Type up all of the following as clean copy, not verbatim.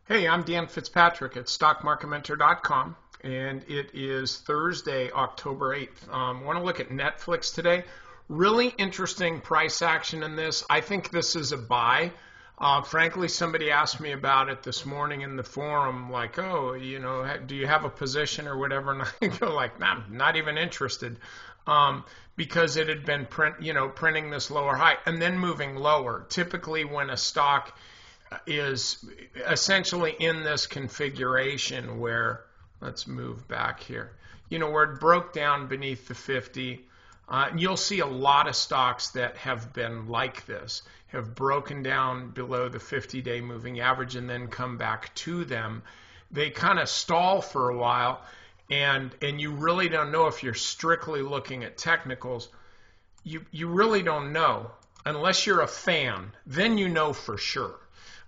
Hey, I'm Dan Fitzpatrick at StockMarketMentor.com, and it is Thursday, October 8th. Want to look at Netflix today. Really interesting price action in this. I think this is a buy. Frankly, somebody asked me about it this morning in the forum, like, oh, do you have a position or whatever? And I go like, nah, not even interested, because it had been printing this lower high and then moving lower. Typically, when a stock is essentially in this configuration where, let's move back here, where it broke down beneath the 50. You'll see a lot of stocks that have been like this, have broken down below the 50-day moving average and then come back to them. They kind of stall for a while, and you really don't know if you're strictly looking at technicals. You really don't know unless you're a fan. Then you know for sure.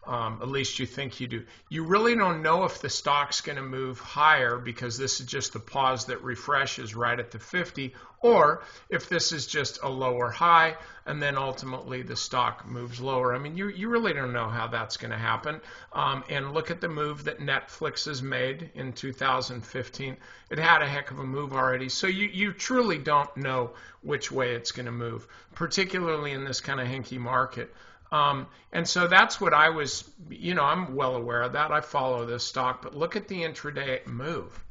At least you think you do. You really don't know if the stock's going to move higher because this is just the pause that refreshes right at the 50, or if this is just a lower high and then ultimately the stock moves lower. I mean, you really don't know how that's going to happen. And look at the move that Netflix has made in 2015. It had a heck of a move already. So you truly don't know which way it's going to move, particularly in this kind of hinky market. And so that's what I was, I'm well aware of that. I follow this stock, but look at the intraday move.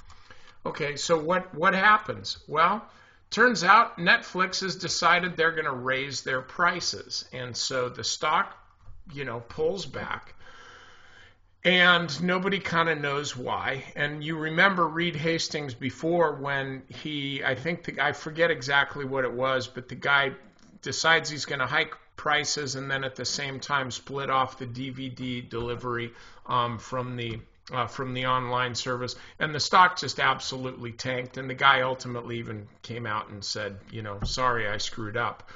Okay, so what happens? Well, turns out Netflix has decided they're going to raise their prices. And so the stock, pulls back. And nobody kind of knows why. And you remember Reed Hastings before when I forget exactly what it was, but the guy decides he's going to hike prices and then at the same time split off the DVD delivery from the online service, and the stock just absolutely tanked, and the guy ultimately even came out and said, sorry, I screwed up,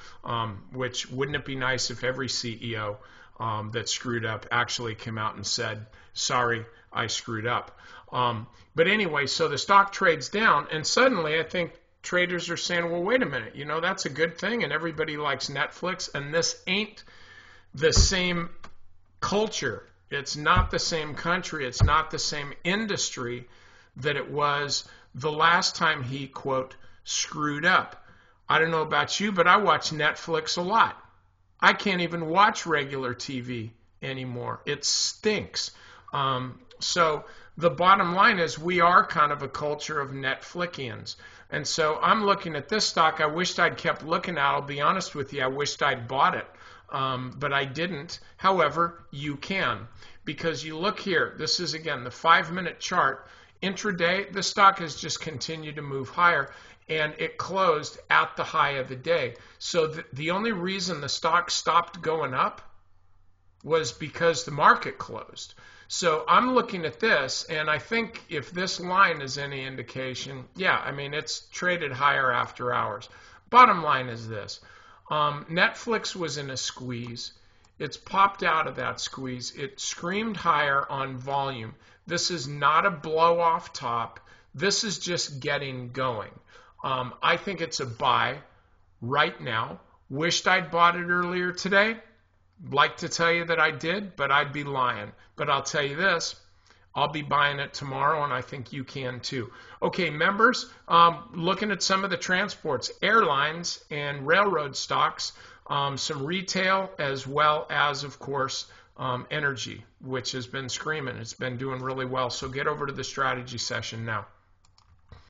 which wouldn't it be nice if every CEO that screwed up actually came out and said, sorry, I screwed up. But anyway, so the stock trades down, and suddenly I think traders are saying, well, wait a minute, that's a good thing, and everybody likes Netflix, and this ain't the same culture. It's not the same country. It's not the same industry that it was the last time he, quote, screwed up. I don't know about you, but I watch Netflix a lot. I can't even watch regular TV anymore. It stinks. So the bottom line is we are kind of a culture of Netflixians. And so I'm looking at this stock. I wished I'd kept looking at it. I'll be honest with you. I wished I'd bought it, but I didn't. However, you can, because you look here. This is, again, the 5-minute chart. Intraday, the stock has just continued to move higher, and it closed at the high of the day. So the only reason the stock stopped going up was because the market closed. So I'm looking at this, and I think if this line is any indication, it's traded higher after hours. Bottom line is this. Netflix was in a squeeze. It's popped out of that squeeze. It screamed higher on volume. This is not a blow off top. This is just getting going. I think it's a buy right now. Wished I'd bought it earlier today. Like to tell you that I did, but I'd be lying. But I'll tell you this, I'll be buying it tomorrow, and I think you can too. Okay, members, looking at some of the transports, airlines and railroad stocks, some retail, as well as, of course, energy, which has been screaming. It's been doing really well. So get over to the strategy session now.